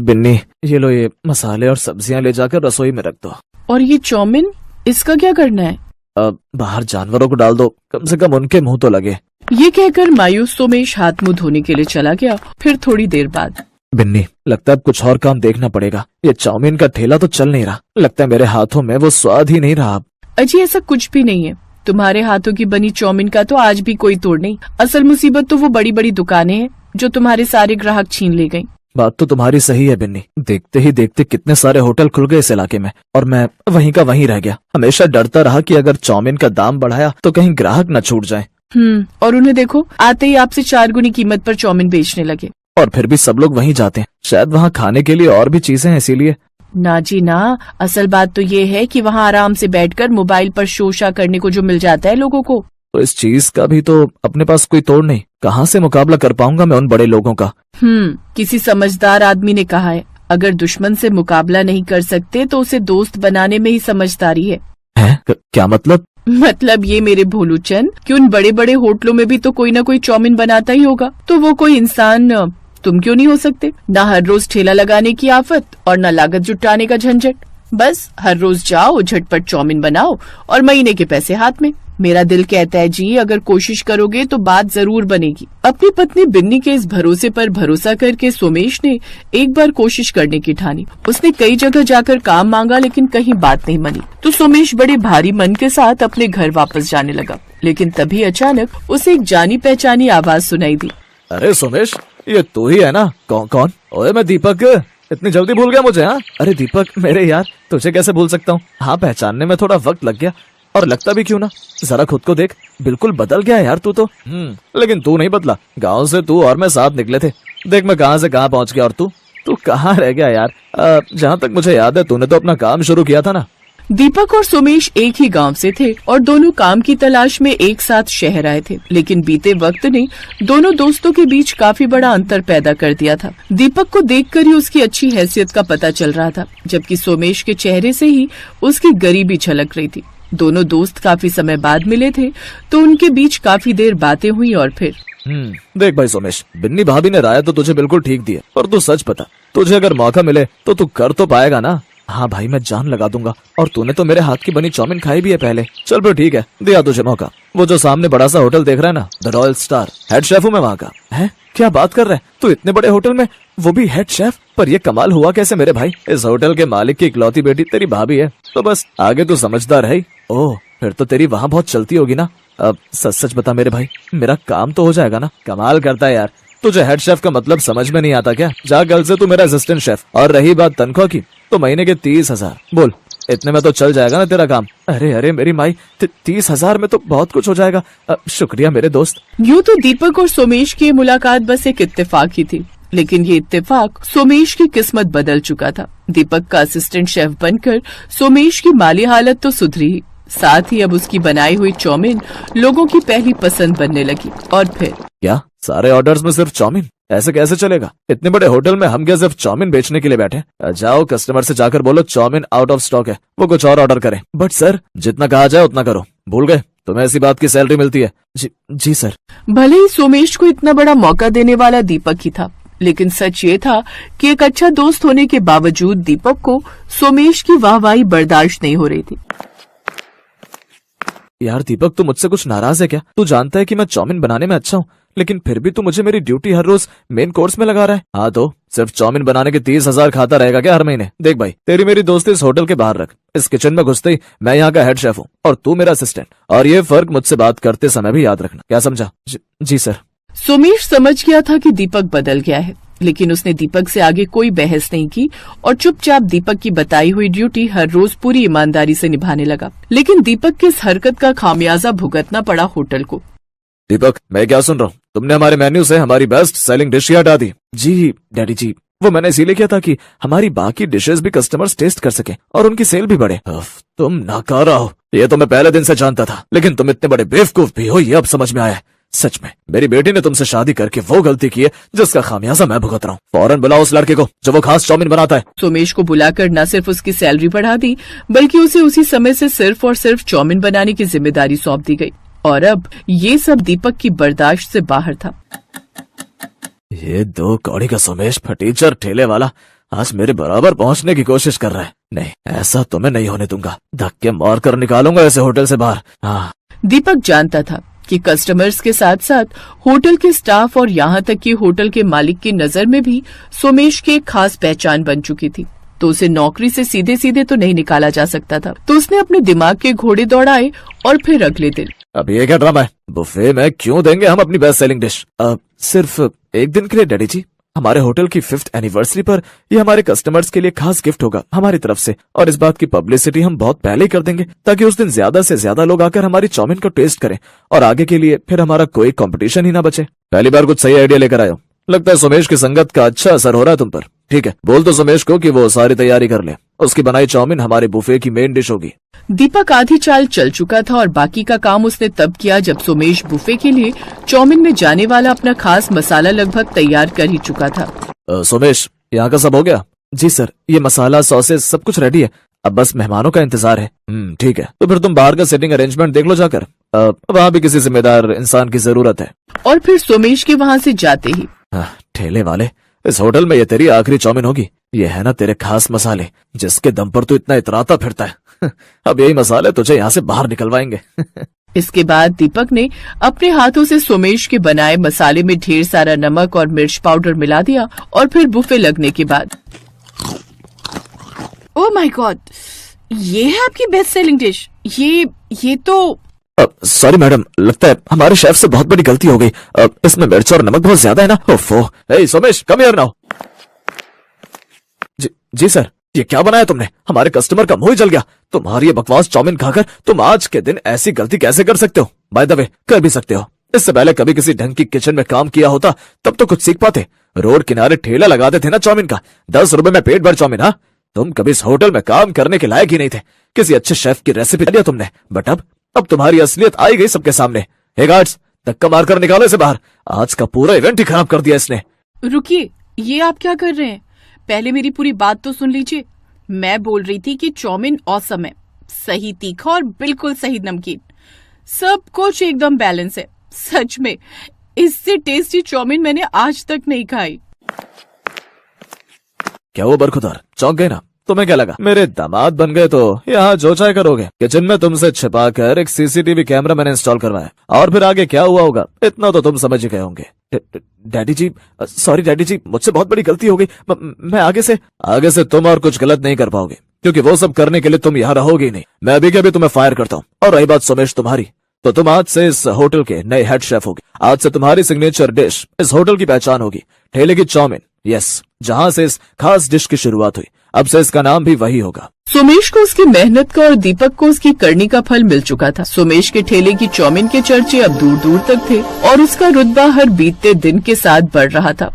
बिन्नी, ये लो, ये मसाले और सब्जियां ले जाकर रसोई में रख दो। और ये चाउमीन, इसका क्या करना है? बाहर जानवरों को डाल दो, कम से कम उनके मुंह तो लगे। ये कहकर मायूस सोमेश हाथ मुंह धोने के लिए चला गया। फिर थोड़ी देर बाद, बिन्नी, लगता है अब कुछ और काम देखना पड़ेगा। ये चाउमीन का ठेला तो चल नहीं रहा, लगता है मेरे हाथों में वो स्वाद ही नहीं रहा। अजी ऐसा कुछ भी नहीं है, तुम्हारे हाथों की बनी चाउमीन का तो आज भी कोई तोड़ नहीं। असल मुसीबत तो वो बड़ी बड़ी दुकानें हैं जो तुम्हारे सारे ग्राहक छीन ले गयी। बात तो तुम्हारी सही है बिन्नी, देखते ही देखते कितने सारे होटल खुल गए इस इलाके में और मैं वहीं का वहीं रह गया। हमेशा डरता रहा कि अगर चाउमीन का दाम बढ़ाया तो कहीं ग्राहक न छूट जाए। और उन्हें देखो, आते ही आपसे 4 गुनी कीमत पर चाउमीन बेचने लगे। और फिर भी सब लोग वहीं जाते हैं, शायद वहाँ खाने के लिए और भी चीजें हैं इसीलिए। ना जी ना, असल बात तो ये है कि वहाँ आराम से बैठकर मोबाइल पर शोशा करने को जो मिल जाता है लोगों को। तो इस चीज का भी तो अपने पास कोई तोड़ नहीं, कहाँ से मुकाबला कर पाऊंगा मैं उन बड़े लोगों का। किसी समझदार आदमी ने कहा है, अगर दुश्मन से मुकाबला नहीं कर सकते तो उसे दोस्त बनाने में ही समझदारी है। क्या मतलब? मतलब ये मेरे भोलूचंद कि उन बड़े बड़े होटलों में भी तो कोई ना कोई चाउमीन बनाता ही होगा, तो वो कोई इंसान तुम क्यों नहीं हो सकते? ना हर रोज ठेला लगाने की आफत और न लागत जुटाने का झंझट। बस हर रोज जाओ, झटपट चाउमीन बनाओ और महीने के पैसे हाथ में। मेरा दिल कहता है जी, अगर कोशिश करोगे तो बात जरूर बनेगी। अपनी पत्नी बिन्नी के इस भरोसे पर भरोसा करके सोमेश ने एक बार कोशिश करने की ठानी। उसने कई जगह जाकर काम मांगा लेकिन कहीं बात नहीं बनी, तो सोमेश बड़े भारी मन के साथ अपने घर वापस जाने लगा। लेकिन तभी अचानक उसे एक जानी पहचानी आवाज सुनाई दी। अरे सोमेश, ये तू ही है ना? कौन? ओए मैं दीपक, इतनी जल्दी भूल गया मुझे? हाँ, अरे दीपक मेरे यार, तुझे कैसे भूल सकता हूँ। हाँ, पहचानने में थोड़ा वक्त लग गया और लगता भी क्यों ना। जरा खुद को देख, बिल्कुल बदल गया यार तू तो। लेकिन तू नहीं बदला। गांव से तू और मैं साथ निकले थे, देख मैं कहां से कहां पहुंच गया और तू कहां रह गया यार। जहां तक मुझे याद है तूने तो अपना काम शुरू किया था ना। दीपक और सोमेश एक ही गांव से थे और दोनों काम की तलाश में एक साथ शहर आए थे। लेकिन बीते वक्त ने दोनों दोस्तों के बीच काफी बड़ा अंतर पैदा कर दिया था। दीपक को देखकर ही उसकी अच्छी हैसियत का पता चल रहा था, जबकि सोमेश के चेहरे से ही उसकी गरीबी झलक रही थी। दोनों दोस्त काफी समय बाद मिले थे तो उनके बीच काफी देर बातें हुई और फिर देख भाई सोमेश, बिन्नी भाभी ने राय तो तुझे बिल्कुल ठीक दी है, पर तू सच बता, तुझे अगर मौका मिले तो तू कर तो पाएगा ना? हाँ भाई, मैं जान लगा दूंगा। और तूने तो मेरे हाथ की बनी चाउमीन खाई भी है पहले। चल फिर ठीक है, दिया तुझे मौका। वो जो सामने बड़ा सा होटल देख रहा है ना, the royal star, head chef हूँ मैं वहाँ का। है? क्या बात कर रहा है तू? इतने बड़े होटल में, वो भी हेड शेफ? पर ये कमाल हुआ कैसे मेरे भाई? इस होटल के मालिक की इकलौती बेटी तेरी भाभी है, तो बस आगे तू समझदार है। ओह, फिर तो तेरी वहाँ बहुत चलती होगी ना। अब सच सच बता मेरे भाई, मेरा काम तो हो जाएगा ना? कमाल करता है यार, तुझे हेड शेफ का मतलब समझ में नहीं आता क्या? जा कल से तू मेरा असिस्टेंट शेफ। और रही बात तनख्वाह की, तो महीने के 30,000। बोल, इतने में तो चल जाएगा ना तेरा काम? अरे मेरी माई, 30,000 में तो बहुत कुछ हो जाएगा। शुक्रिया मेरे दोस्त। यूँ तो दीपक और सोमेश की मुलाकात बस एक इत्तेफाक ही थी, लेकिन ये इत्तेफाक सोमेश की किस्मत बदल चुका था। दीपक का असिस्टेंट शेफ बनकर सोमेश की माली हालत तो सुधरी ही, साथ ही अब उसकी बनाई हुई चाउमीन लोगों की पहली पसंद बनने लगी। और फिर क्या सारे ऑर्डर्स में सिर्फ चाउमीन? ऐसे कैसे चलेगा? इतने बड़े होटल में हम क्या सिर्फ चाउमीन बेचने के लिए बैठे? जाओ कस्टमर से जाकर बोलो चाउमीन आउट ऑफ स्टॉक है, वो कुछ और ऑर्डर करे। बट सर, जितना कहा जाए उतना करो। भूल गए तुम्हें ऐसी बात की सैलरी मिलती है? जी सर। भले ही सोमेश को इतना बड़ा मौका देने वाला दीपक ही था, लेकिन सच ये था कि एक अच्छा दोस्त होने के बावजूद दीपक को सोमेश की वाहवाही बर्दाश्त नहीं हो रही थी। यार दीपक, तू मुझसे कुछ नाराज है क्या? तू जानता है कि मैं चाउमीन बनाने में अच्छा हूँ, लेकिन फिर भी तू मुझे मेरी ड्यूटी हर रोज मेन कोर्स में लगा रहा है। हाँ, तो सिर्फ चाउमीन बनाने के 30,000 खाता रहेगा क्या हर महीने? देख भाई, तेरी मेरी दोस्ती इस होटल के बाहर रख। इस किचन में घुसते ही मैं यहाँ का हेड शेफ हूँ और तू मेरा असिस्टेंट, और ये फर्क मुझसे बात करते समय भी याद रखना। क्या समझा? जी सर। सोमेश समझ गया था कि दीपक बदल गया है, लेकिन उसने दीपक से आगे कोई बहस नहीं की और चुपचाप दीपक की बताई हुई ड्यूटी हर रोज पूरी ईमानदारी से निभाने लगा। लेकिन दीपक की इस हरकत का खामियाजा भुगतना पड़ा होटल को। दीपक, मैं क्या सुन रहा हूँ? तुमने हमारे मेन्यू से हमारी बेस्ट सेलिंग डिश ही हटा दी। जी डैडी जी, वो मैंने इसीलिए किया था कि हमारी बाकी डिशेस भी कस्टमर्स टेस्ट कर सके और उनकी सेल भी बढ़े। तुम नाकारा हो, ये तो मैं पहले दिन से जानता था, लेकिन तुम इतने बड़े बेवकूफ भी हो ये अब समझ में आया। सच में मेरी बेटी ने तुमसे शादी करके वो गलती की है जिसका खामियाजा मैं भुगत रहा हूँ। फौरन बुलाओ उस लड़के को जो वो खास चाउमीन बनाता है। सोमेश को बुलाकर न सिर्फ उसकी सैलरी बढ़ा दी, बल्कि उसे उसी समय से सिर्फ और सिर्फ चाउमीन बनाने की जिम्मेदारी सौंप दी गई। और अब ये सब दीपक की बर्दाश्त से बाहर था। ये 2 कौड़ी का सोमेश फटीचर ठेले वाला आज मेरे बराबर पहुंचने की कोशिश कर रहा है। नहीं, ऐसा तो मैं नहीं होने दूंगा। धक्के मार कर निकालूंगा ऐसे होटल से बाहर। हाँ। दीपक जानता था कि कस्टमर्स के साथ साथ होटल के स्टाफ और यहाँ तक कि होटल के मालिक की नजर में भी सोमेश की एक खास पहचान बन चुकी थी, तो उसे नौकरी से सीधे सीधे तो नहीं निकाला जा सकता था। तो उसने अपने दिमाग के घोड़े दौड़ाए और फिर अगले दिन। अब ये क्या ड्रामा है? बुफे में क्यों देंगे हम अपनी बेस्ट सेलिंग डिश? सिर्फ एक दिन के लिए डैडी जी। हमारे होटल की 5th एनिवर्सरी पर ये हमारे कस्टमर्स के लिए खास गिफ्ट होगा हमारी तरफ से, और इस बात की पब्लिसिटी हम बहुत पहले ही कर देंगे ताकि उस दिन ज्यादा से ज्यादा लोग आकर हमारी चाउमीन को टेस्ट करें और आगे के लिए फिर हमारा कोई कंपटीशन ही ना बचे। पहली बार कुछ सही आइडिया लेकर आए हो। लगता है सोमेश की संगत का अच्छा असर हो रहा है तुम पर। ठीक है, बोल तो सोमेश को कि वो सारी तैयारी कर ले। उसकी बनाई चाउमीन हमारे बुफे की मेन डिश होगी। दीपक आधी चाल चल चुका था और बाकी का काम उसने तब किया जब सोमेश बुफे के लिए चाउमीन में जाने वाला अपना खास मसाला लगभग तैयार कर ही चुका था। सोमेश, यहाँ का सब हो गया? जी सर, ये मसाला, सॉसेस सब कुछ रेडी है, अब बस मेहमानों का इंतजार है। ठीक है, तो फिर तुम बाहर का सेटिंग अरेंजमेंट देख लो जाकर। वहाँ भी किसी जिम्मेदार इंसान की जरूरत है। और फिर सोमेश के वहाँ से जाते ही, ठेले वाले, इस होटल में ये तेरी आखिरी चाउमीन होगी। ये है ना तेरे खास मसाले जिसके दम पर तू इतना इतराता फिरता है। अब यही मसाले तुझे यहाँ से बाहर निकलवाएंगे। इसके बाद दीपक ने अपने हाथों से सोमेश के बनाए मसाले में ढेर सारा नमक और मिर्च पाउडर मिला दिया और फिर बुफे लगने के बाद, ओह माय गॉड, ये है आपकी बेस्ट सेलिंग डिश। ये तो सॉरी मैडम, लगता है हमारे शेफ से बहुत बड़ी गलती हो गई। इसमें मिर्च और नमक बहुत ज्यादा है ना। ओफो, hey Somesh, come here now. जी सर, ये क्या बनाया तुमने? हमारे कस्टमर का मुंह ही जल गया। तुम्हारी ये बकवास चाउमीन खाकर तुम आज के दिन ऐसी गलती कैसे कर सकते हो? बाय द वे, कर भी सकते हो। इससे पहले कभी किसी ढंग की किचन में काम किया होता तब तो कुछ सीख पाते। रोड किनारे ठेला लगाते थे ना चाउमीन का, 10 रुपए में पेट भर चाउमीन। हाँ, तुम कभी इस होटल में काम करने के लायक ही नहीं थे। किसी अच्छे शेफ की रेसिपी लिया तुमने, बट अब तुम्हारी असलियत आई गई सबके सामने। हे गार्ड्स, धक्का मारकर निकालो इसे बाहर। आज का पूरा इवेंट ही खराब कर दिया इसने। रुकिए, ये आप क्या कर रहे हैं? पहले मेरी पूरी बात तो सुन लीजिए। मैं बोल रही थी कि चाउमीन औसम है, सही तीखा और बिल्कुल सही नमकीन, सब कुछ एकदम बैलेंस है। सच में इससे टेस्टी चाउमीन मैंने आज तक नहीं खाई। क्या वो बरखुदार चौंक गए ना? तुम्हें क्या लगा मेरे दामाद बन गए तो यहाँ जो चाहे करोगे? किचन में तुमसे छिपा कर एक सीसीटीवी कैमरा मैंने इंस्टॉल करवाया, और फिर आगे क्या हुआ होगा इतना तो तुम समझ ही गए होंगे। डैडी जी, सॉरी डैडी जी, मुझसे बहुत बड़ी गलती हो गई। मैं आगे से तुम और कुछ गलत नहीं कर पाओगे, क्योंकि वो सब करने के लिए तुम यहाँ रहोगे ही नहीं। मैं अभी के अभी तुम्हें फायर करता हूँ। और रही बात सोमेश तुम्हारी, तो तुम आज से इस होटल के नए हेड शेफ होगे। आज से तुम्हारी सिग्नेचर डिश इस होटल की पहचान होगी, ठेले की चाउमीन। यस, जहाँ से इस खास डिश की शुरुआत हुई, अब से इसका नाम भी वही होगा। सोमेश को उसकी मेहनत का और दीपक को उसकी करनी का फल मिल चुका था। सोमेश के ठेले की चाउमीन के चर्चे अब दूर दूर तक थे और उसका रुतबा हर बीतते दिन के साथ बढ़ रहा था।